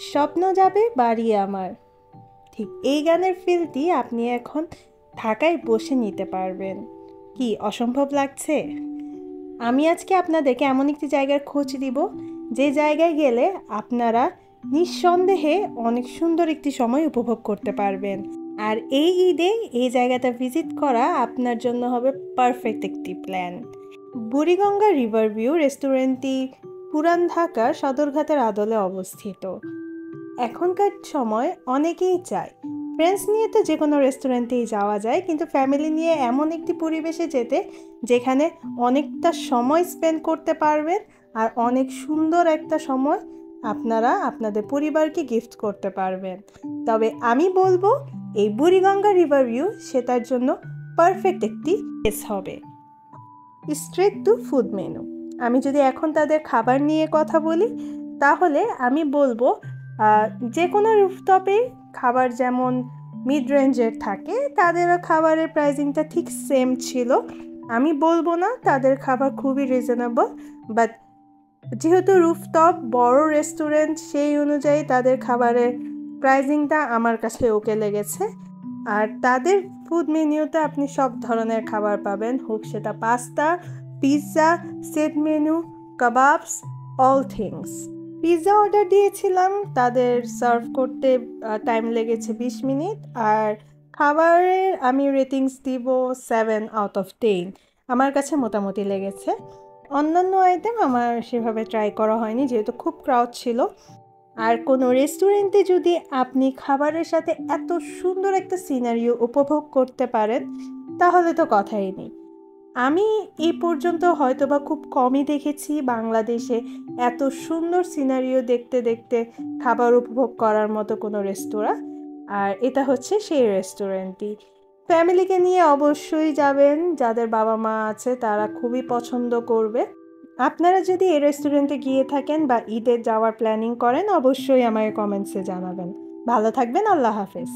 স্বপ্ন যাবে বাড়ি আমার। ঠিক এই গানের ফিলটি আপনি এখন ঢাকায় বসে নিতে পারবেন। কি অসম্ভব লাগছে? আমি আজকে আপনাদেরকে এমন একটি জায়গার খোঁজ দিব, যে জায়গায় গেলে আপনারা নিঃসন্দেহে অনেক সুন্দর একটি সময় উপভোগ করতে পারবেন। আর এই ঈদে এই জায়গাটা ভিজিট করা আপনার জন্য হবে পারফেক্ট একটি প্ল্যান। বুড়িগঙ্গা রিভার ভিউ রেস্টুরেন্টটি পুরান ঢাকার সদরঘাটের আদলে অবস্থিত। এখনকার সময় অনেকেই চায় ফ্রেন্ডস নিয়ে তো যে কোনো রেস্টুরেন্টেই যাওয়া যায়, কিন্তু ফ্যামিলি নিয়ে এমন একটি পরিবেশে যেতে যেখানে অনেকটা সময় স্পেন্ড করতে পারবেন আর অনেক সুন্দর একটা সময় আপনারা আপনাদের পরিবারকে গিফট করতে পারবেন। তবে আমি বলবো এই বুড়িগঙ্গা রিভার ভিউ সেটার জন্য পারফেক্ট একটি প্লেস হবে। Straight to food menu. আমি যদি এখন তাদের খাবার নিয়ে কথা বলি, তাহলে আমি বলবো যে কোনো রুফটপে খাবার যেমন মিড রেঞ্জের থাকে, তাদেরও খাবারের প্রাইসিংটা ঠিক সেম ছিল। আমি বলবো না তাদের খাবার খুবই রিজনেবল, বাট যেহেতু রুফটপ বড় রেস্টুরেন্ট, সেই অনুযায়ী তাদের খাবারের প্রাইসিংটা আমার কাছে ওকে লেগেছে। আর তাদের ফুড মেনুতে আপনি সব ধরনের খাবার পাবেন, হোক সেটা pasta, pizza, set menu, kebabs, all things. Pizza order দিয়েছিলাম, তাদের সার্ভ করতে টাইম লেগেছে 20 মিনিট। আর খাবারের আমি রেটিংস দিব 7/10। আমার কাছে মোটামুটি লেগেছে। অন্যান্য আইটেম আমার সেভাবে ট্রাই করা হয়নি, যেহেতু খুব ক্রাউড ছিল। আর কোনো রেস্টুরেন্টে যদি আপনি খাবারের সাথে এত সুন্দর একটা সিনারিও উপভোগ করতে পারেন, তাহলে তো কথাই নেই। আমি এই পর্যন্ত হয়তোবা খুব কমই দেখেছি বাংলাদেশে এত সুন্দর সিনারিও দেখতে দেখতে খাবার উপভোগ করার মতো কোনো রেস্তোরাঁ। আর এটা হচ্ছে সেই রেস্টুরেন্টটি। ফ্যামিলিকে নিয়ে অবশ্যই যাবেন, যাদের বাবা মা আছে তারা খুবই পছন্দ করবে। আপনারা যদি এই রেস্টুরেন্টে গিয়ে থাকেন বা ঈদে যাওয়ার প্ল্যানিং করেন, অবশ্যই আমাকে কমেন্টসে জানাবেন। ভালো থাকবেন, আল্লাহ হাফেজ।